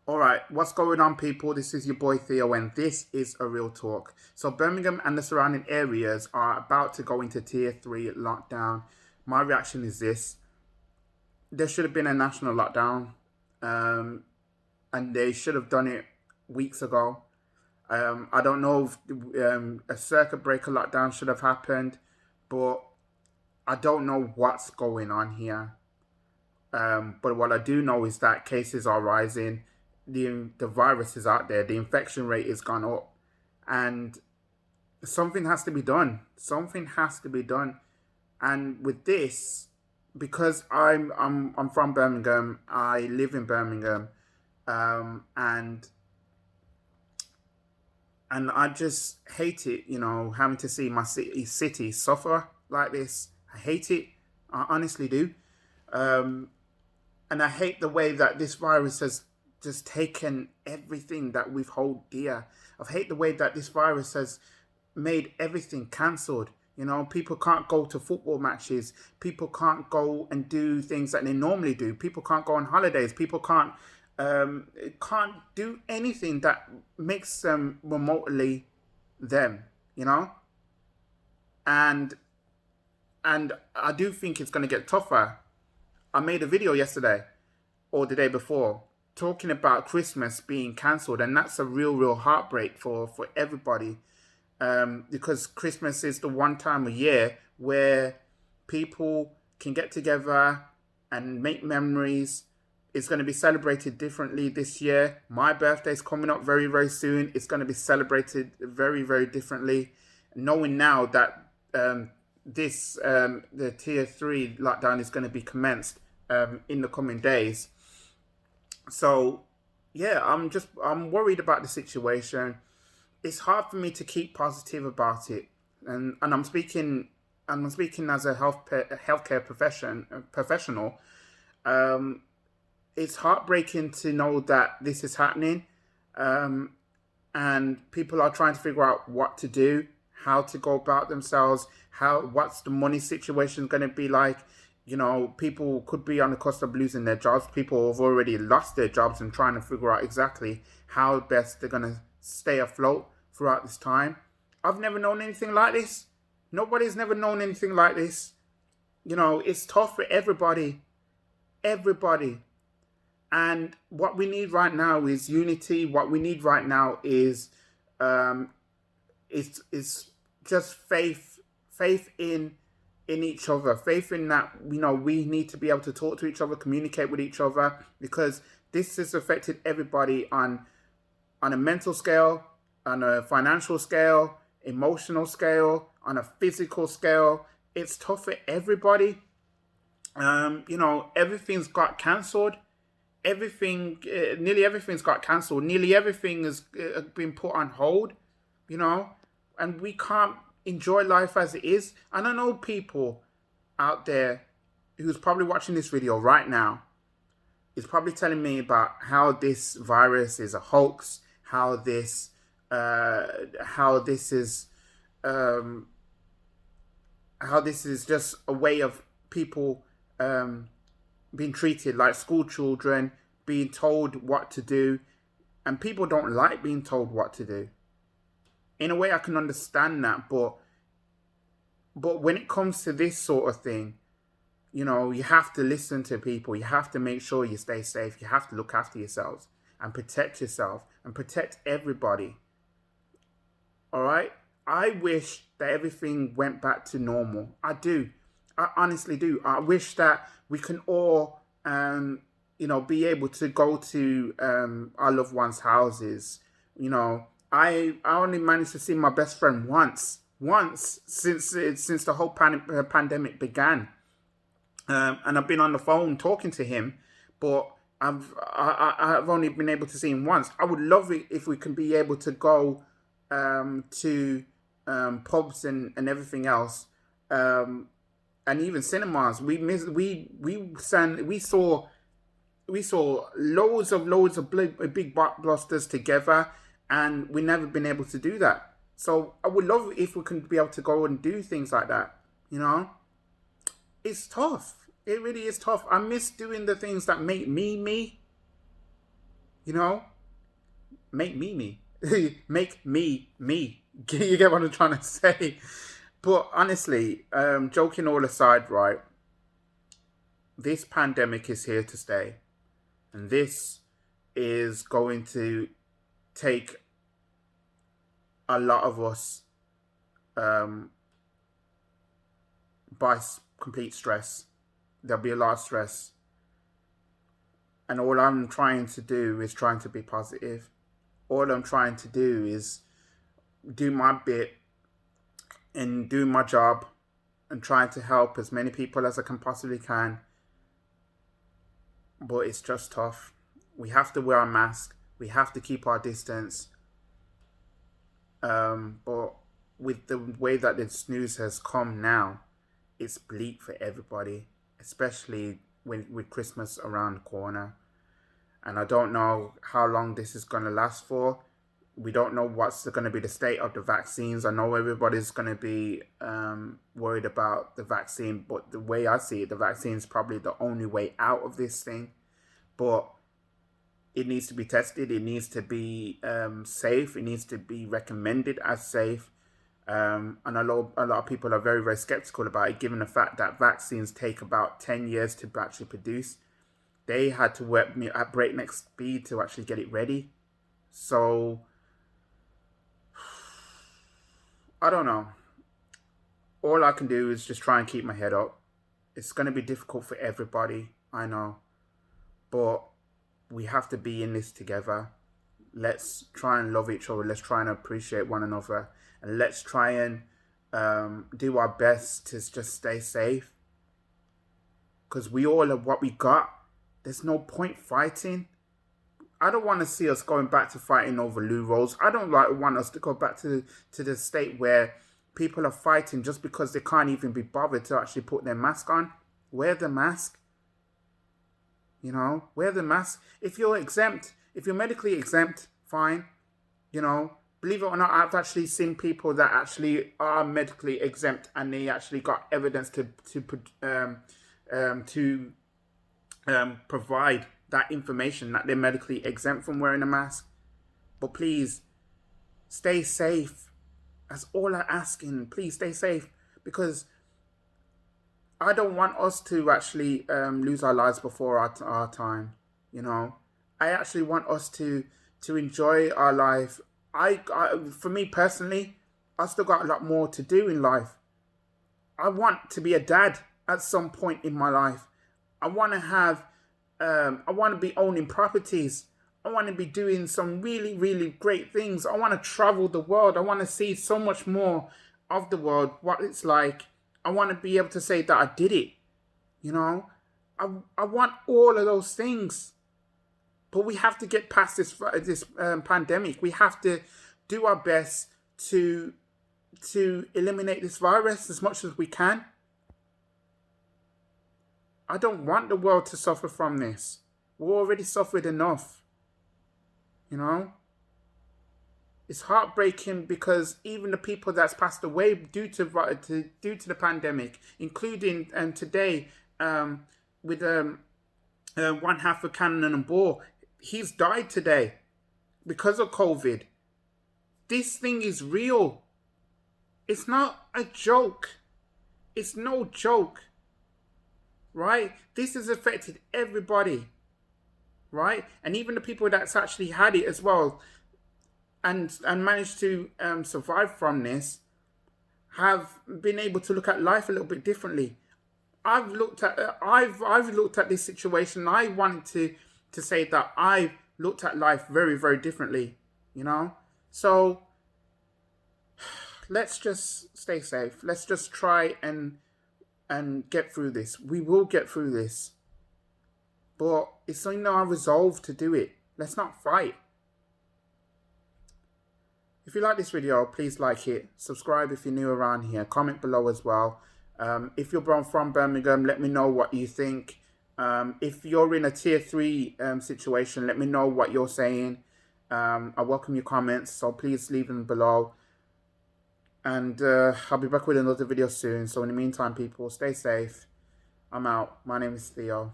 All right, what's going on, people? This is your boy Theo, and this is a real talk. So, Birmingham and the surrounding areas are about to go into tier 3 lockdown. My reaction is this: there should have been a national lockdown, um, and they should have done it weeks ago. I don't know if a circuit breaker lockdown should have happened, but I don't know what's going on here. But what I do know is that cases are rising. The virus is out there. The infection rate is gone up, and something has to be done. Something has to be done. And with this, because I'm from Birmingham, I live in Birmingham, um, and and I just hate it. Having to see my city suffer like this. I hate it. I honestly do. Um, and I hate the way that this virus has just taken everything that we've hold dear. I hate the way that this virus has made everything cancelled. People can't go to football matches. People can't go and do things that they normally do. People can't go on holidays. People can't do anything that makes them remotely them. You know, and and I do think it's going to get tougher. I made a video yesterday or the day before talking about Christmas being cancelled, and that's a real heartbreak for everybody, because Christmas is the one time a year where people can get together and make memories. It's going to be celebrated differently this year. My birthday's coming up very soon. It's going to be celebrated very differently, knowing now that the tier 3 lockdown is going to be commenced in the coming days. So yeah, I'm worried about the situation. It's hard for me to keep positive about it, and I'm speaking as a healthcare professional. Um, it's heartbreaking to know that this is happening, um, and people are trying to figure out what to do, how to go about themselves, what's the money situation going to be like. People could be on the cusp of losing their jobs. People have already lost their jobs and trying to figure out exactly how best they're going to stay afloat throughout this time. I've never known anything like this. Nobody's never known anything like this. It's tough for everybody. And what we need right now is unity. What we need right now um, is just faith in each other, faith in that we need to be able to talk to each other, communicate with each other, because this has affected everybody on a mental scale, on a financial scale, emotional scale, on a physical scale. It's tough for everybody. Everything's got cancelled. Nearly everything's got cancelled. Nearly everything has been put on hold. You know, and we can't enjoy life as it is. And I know people out there who's probably watching this video right now is probably telling me about how this virus is a hoax, how this is um, how this is just a way of people being treated like school children, being told what to do, and people don't like being told what to do. In a way, I can understand that, but when it comes to this sort of thing, you have to listen to people. You have to make sure you stay safe. You have to look after yourselves and protect yourself and protect everybody. All right? I wish that everything went back to normal. I do. I honestly do. I wish that we can all, be able to go to our loved ones' houses. I only managed to see my best friend once since the whole pandemic began, and I've been on the phone talking to him, but I've only been able to see him once. I would love it if we can be able to go to pubs and everything else, and even cinemas. We saw loads of big blockbusters together, and we never been able to do that. So I would love if we can be able to go and do things like that. It's tough. It really is tough. I miss doing the things that make me me. You know, make me me. Make me me. You get what I'm trying to say? But honestly, joking all aside, right? This pandemic is here to stay, and this is going to take a lot of us um, by complete stress. There'll be a lot of stress, and all I'm trying to do is trying to be positive. All I'm trying to do is do my bit and do my job and trying to help as many people as I can possibly can. But it's just tough. We have to wear a mask. We have to keep our distance. But with the way that this news has come now, it's bleak for everybody, especially with Christmas around the corner. And I don't know how long this is going to last for. We don't know what's going to be the state of the vaccines. I know everybody's going to be worried about the vaccine, but the way I see it, the vaccine is probably the only way out of this thing. But it needs to be tested. It needs to be safe. It needs to be recommended as safe. And a lot of people are very, very skeptical about it, given the fact that vaccines take about 10 years to actually produce. They had to work at breakneck speed to actually get it ready. So, I don't know. All I can do is just try and keep my head up. It's going to be difficult for everybody, I know. But we have to be in this together. Let's try and love each other. Let's try and appreciate one another. And let's try and do our best to just stay safe. Because we all have what we got. There's no point fighting. I don't want to see us going back to fighting over loo rolls. I don't want us to go back to the state where people are fighting just because they can't even be bothered to actually put their mask on. Wear the mask. You know, wear the mask. If you're exempt, if you're medically exempt, fine. You know, believe it or not, I've actually seen people that actually are medically exempt and they actually got evidence to provide that information that they're medically exempt from wearing a mask. But please, stay safe. That's all I'm asking. Please stay safe, because I don't want us to actually lose our lives before our time. You know, I actually want us to enjoy our life. For me personally, I still got a lot more to do in life. I want to be a dad at some point in my life. I want to have, I want to be owning properties. I want to be doing some really, really great things. I want to travel the world. I want to see so much more of the world, what it's like. I want to be able to say that I did it. You know, I want all of those things. But we have to get past this pandemic. We have to do our best to eliminate this virus as much as we can. I don't want the world to suffer from this. We're already suffered enough. You know? It's heartbreaking because even the people that's passed away due to the pandemic, including today with one half of Cannon and Ball, he's died today because of COVID. This thing is real. It's not a joke. It's no joke. Right? This has affected everybody. Right? And even the people that's actually had it as well and managed to survive from this have been able to look at life a little bit differently. I've looked at this situation. I wanted to say that I looked at life very, very differently, you know? So let's just stay safe. Let's just try and get through this. We will get through this. But it's in our resolve to do it. Let's not fight. If you like this video, please like it. Subscribe if you're new around here. Comment below as well. If you're from Birmingham, let me know what you think. If you're in a tier 3 situation, let me know what you're saying. I welcome your comments, so please leave them below. And I'll be back with another video soon. So in the meantime, people, stay safe. I'm out. My name is Theo.